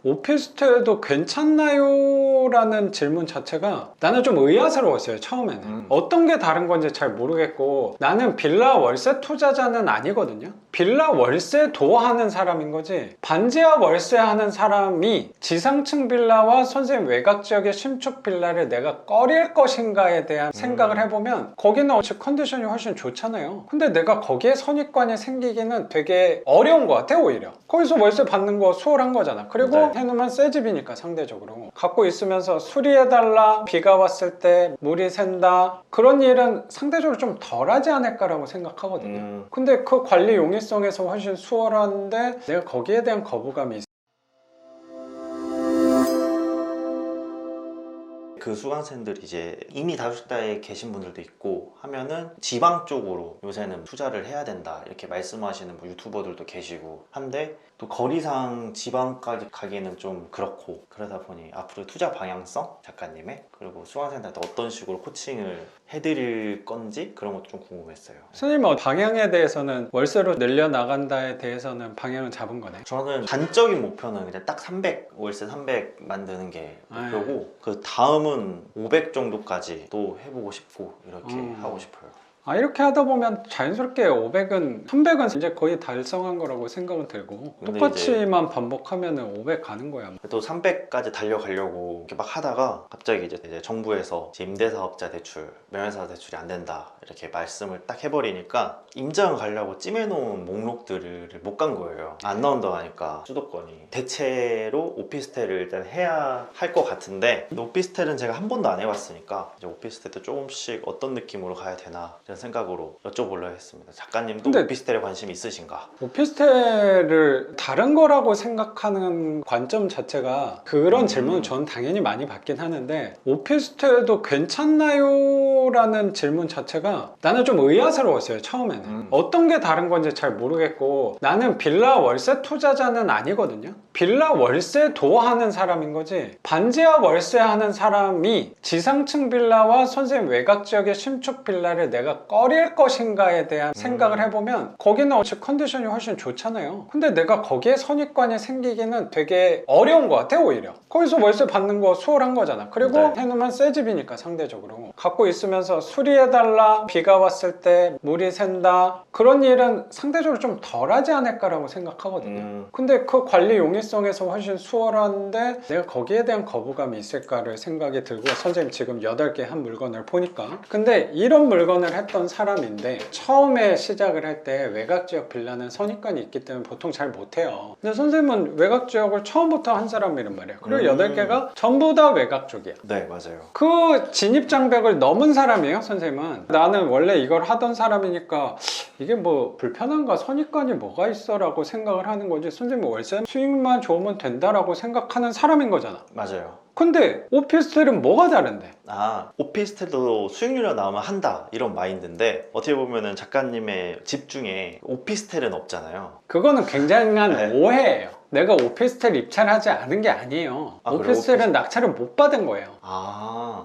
오피스텔도 괜찮나요? 라는 질문 자체가 나는 좀 의아스러웠어요, 처음에는. 어떤 게 다른 건지 잘 모르겠고, 나는 빌라 월세 투자자는 아니거든요. 빌라 월세 도하는 사람인 거지, 반지하 월세 하는 사람이 지상층 빌라와 선생님 외곽 지역의 신축 빌라를 내가 꺼릴 것인가에 대한 생각을 해보면 거기는 집 컨디션이 훨씬 좋잖아요. 근데 내가 거기에 선입관이 생기기는 되게 어려운 것 같아. 오히려 거기서 월세 받는 거 수월한 거잖아. 그리고 해놓으면 새 집이니까 상대적으로 갖고 있으면서 수리해달라, 비가 왔을 때 물이 샌다, 그런 일은 상대적으로 좀 덜하지 않을까라고 생각하거든요. 근데 그 관리 용이성에서 훨씬 수월한데 내가 거기에 대한 거부감이 있어. 그 수강생들이 이제 이미 다주택자에 계신 분들도 있고 하면은 지방 쪽으로 요새는 투자를 해야 된다 이렇게 말씀하시는 뭐 유튜버들도 계시고 한데, 또 거리상 지방까지 가기에는 좀 그렇고, 그러다 보니 앞으로 투자 방향성 작가님의, 그리고 수강생들한테 어떤 식으로 코칭을 해드릴 건지 그런 것도 좀 궁금했어요. 선생님 방향에 대해서는 월세로 늘려나간다에 대해서는 방향을 잡은 거네. 저는 단적인 목표는 그냥 딱 300, 월세 300 만드는 게 목표고, 그 다음은 500 정도까지 또 해보고 싶고 이렇게 하고 싶어요. 이렇게 하다 보면 자연스럽게 500은 300은 이제 거의 달성한 거라고 생각은 들고, 똑같이만 반복하면 500 가는 거야. 또 300까지 달려가려고 이렇게 막 하다가 갑자기 이제 정부에서 임대사업자 대출, 명예사업 대출이 안 된다 이렇게 말씀을 딱 해버리니까 임장 가려고 찜해놓은 목록들을 못 간 거예요. 안 나온다고 하니까 수도권이. 대체로 오피스텔을 일단 해야 할 것 같은데, 오피스텔은 제가 한 번도 안 해봤으니까 이제 오피스텔도 조금씩 어떤 느낌으로 가야 되나 이런 생각으로 여쭤보려고 했습니다. 작가님도 오피스텔에 관심이 있으신가? 오피스텔을 다른 거라고 생각하는 관점 자체가, 그런 질문을 저는 당연히 많이 받긴 하는데, 오피스텔도 괜찮나요? 라는 질문 자체가 나는 좀 의아스러웠어요, 처음에는. 어떤 게 다른 건지 잘 모르겠고, 나는 빌라 월세 투자자는 아니거든요. 빌라 월세 도하는 사람인 거지, 반지하 월세 하는 사람이 지상층 빌라와 선생님 외곽 지역의 신축 빌라를 내가 꺼릴 것인가에 대한 생각을 해보면 거기는 집 컨디션이 훨씬 좋잖아요. 근데 내가 거기에 선입관이 생기기는 되게 어려운 것 같아. 오히려 거기서 월세 받는 거 수월한 거잖아. 그리고 해놓으면 새 집이니까 상대적으로 갖고 있으면서 수리해달라, 비가 왔을 때 물이 샌다, 그런 일은 상대적으로 좀 덜하지 않을까라고 생각하거든요. 근데 그 관리 용이성에서 훨씬 수월한데 내가 거기에 대한 거부감이 있을까를 생각이 들고, 선생님 지금 8개 한 물건을 보니까, 근데 이런 물건을 했던 사람인데 처음에 시작을 할 때 외곽지역 빌라는 선입관이 있기 때문에 보통 잘 못해요. 근데 선생님은 외곽지역을 처음부터 한 사람이란 말이야. 그리고 8개가 전부 다 외곽 쪽이야. 네, 맞아요. 그 진입장벽을 넘은 사람이에요, 선생님은. 나는 원래 이걸 하던 사람이니까 이게 뭐 불편한가, 선입관이 뭐가 있어 라고 생각을 하는 거지, 선생님은 월세 수익만 좋으면 된다라고 생각하는 사람인 거잖아. 맞아요. 근데 오피스텔은 뭐가 다른데? 오피스텔도 수익률이 나오면 한다 이런 마인드인데, 어떻게 보면은 작가님의 집 중에 오피스텔은 없잖아요. 그거는 굉장한 오해예요. 내가 오피스텔 입찰하지 않은 게 아니에요. 오피스텔은 낙찰을 못 받은 거예요.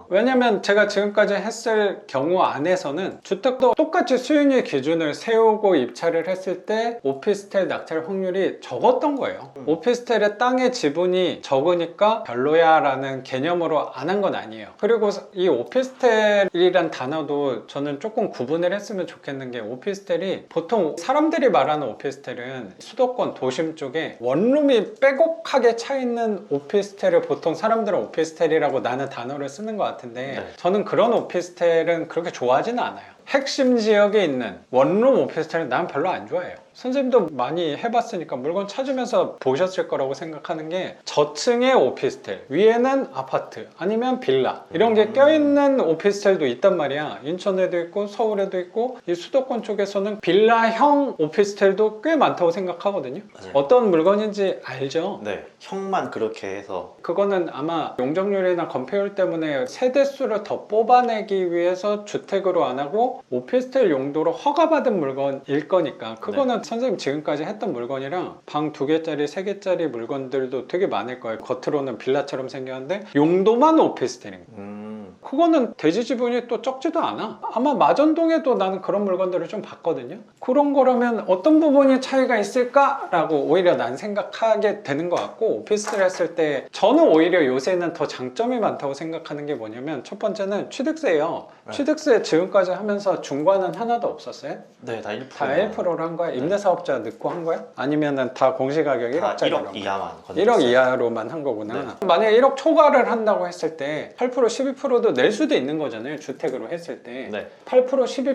왜냐면 제가 지금까지 했을 경우 안에서는 주택도 똑같이 수익률 기준을 세우고 입찰을 했을 때 오피스텔 낙찰 확률이 적었던 거예요. 오피스텔의 땅의 지분이 적으니까 별로야 라는 개념으로 안 한 건 아니에요. 그리고 이 오피스텔이란 단어도 저는 조금 구분을 했으면 좋겠는 게, 오피스텔이 보통 사람들이 말하는 오피스텔은 수도권 도심 쪽에 원룸이 빼곡하게 차 있는 오피스텔을 보통 사람들은 오피스텔이라고 나는 단어를 쓰는 것 같은데, 저는 그런 오피스텔은 그렇게 좋아하지는 않아요. 핵심 지역에 있는 원룸 오피스텔은 난 별로 안 좋아해요. 선생님도 많이 해봤으니까 물건 찾으면서 보셨을 거라고 생각하는 게, 저층의 오피스텔, 위에는 아파트 아니면 빌라 이런 게 껴있는 오피스텔도 있단 말이야. 인천에도 있고 서울에도 있고, 이 수도권 쪽에서는 빌라형 오피스텔도 꽤 많다고 생각하거든요. 맞아요. 어떤 물건인지 알죠? 네, 형만 그렇게 해서. 그거는 아마 용적률이나 건폐율 때문에 세대수를 더 뽑아내기 위해서 주택으로 안 하고 오피스텔 용도로 허가받은 물건일 거니까, 그거는 선생님 지금까지 했던 물건이랑 방 2개짜리 3개짜리 물건들도 되게 많을 거예요. 겉으로는 빌라처럼 생겼는데 용도만 오피스텔인 거예요. 그거는 대지 지분이 또 적지도 않아. 아마 마전동에도 나는 그런 물건들을 좀 봤거든요. 그런 거라면 어떤 부분이 차이가 있을까라고 오히려 난 생각하게 되는 것 같고, 오피스텔 했을 때 저는 오히려 요새는 더 장점이 많다고 생각하는 게 뭐냐면, 첫 번째는 취득세예요. 네. 취득세 지금까지 하면서 중과는 하나도 없었어요? 네, 다 1%. 다 1%로 한 거야? 임대사업자 넣고 한 거야? 아니면은 다 공시가격 1억짜리 1억 이하만 1억 이하로만 한 거구나. 네. 만약에 1억 초과를 한다고 했을 때 8% 12%도 낼 수도 있는 거잖아요. 주택으로 했을 때 네, 8%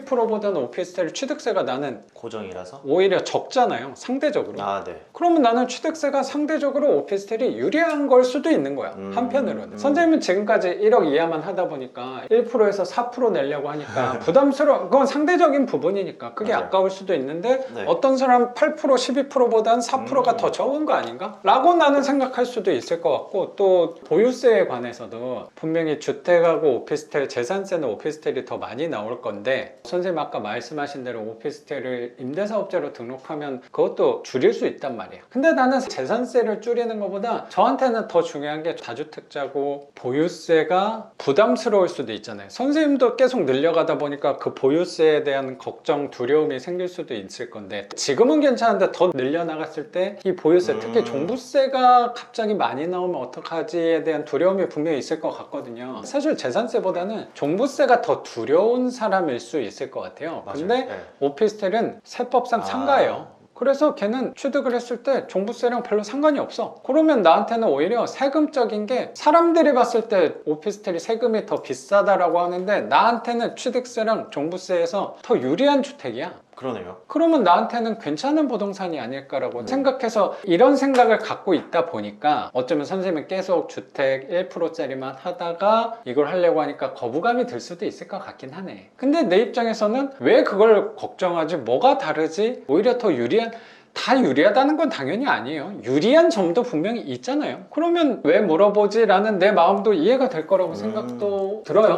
12%보다는 오피스텔 취득세가 나는 고정이라서. 오히려 적잖아요. 상대적으로. 아, 네. 그러면 나는 취득세가 상대적으로 오피스텔이 유리한 걸 수도 있는 거야. 한편으로는. 선생님은 지금까지 1억 이하만 하다 보니까 1%에서 4% 내려고 하니까 부담스러워. 그건 상대적인 부분이니까 그게 맞아요. 아까울 수도 있는데 네. 어떤 사람 8% 12%보단 4%가 더 적은 거 아닌가? 라고 나는 생각할 수도 있을 것 같고, 또 보유세에 관해서도 분명히 주택하고 오피스텔, 재산세는 오피스텔이 더 많이 나올 건데, 선생님 아까 말씀하신 대로 오피스텔을 임대사업자로 등록하면 그것도 줄일 수 있단 말이에요. 근데 나는 재산세를 줄이는 것보다 저한테는 더 중요한 게 다주택자고 보유세가 부담스러울 수도 있잖아요. 선생님도 계속 늘려가다 보니까 그 보유세에 대한 걱정, 두려움이 생길 수도 있을 건데, 지금은 괜찮은데 더 늘려나갔을 때 이 보유세, 특히 종부세가 갑자기 많이 나오면 어떡하지에 대한 두려움이 분명히 있을 것 같거든요. 사실 재산세보다는 종부세가 더 두려운 사람일 수 있을 것 같아요. 맞아요. 근데 네. 오피스텔은 세법상 상가예요. 그래서 걔는 취득을 했을 때 종부세랑 별로 상관이 없어. 그러면 나한테는 오히려 세금적인 게, 사람들이 봤을 때 오피스텔이 세금이 더 비싸다라고 하는데 나한테는 취득세랑 종부세에서 더 유리한 주택이야. 그러네요. 그러면 나한테는 괜찮은 부동산이 아닐까라고 생각해서 이런 생각을 갖고 있다 보니까, 어쩌면 선생님은 계속 주택 1%짜리만 하다가 이걸 하려고 하니까 거부감이 들 수도 있을 것 같긴 하네. 근데 내 입장에서는 왜 그걸 걱정하지? 뭐가 다르지? 오히려 더 유리한, 다 유리하다는 건 당연히 아니에요. 유리한 점도 분명히 있잖아요. 그러면 왜 물어보지? 라는 내 마음도 이해가 될 거라고 생각도 들어요.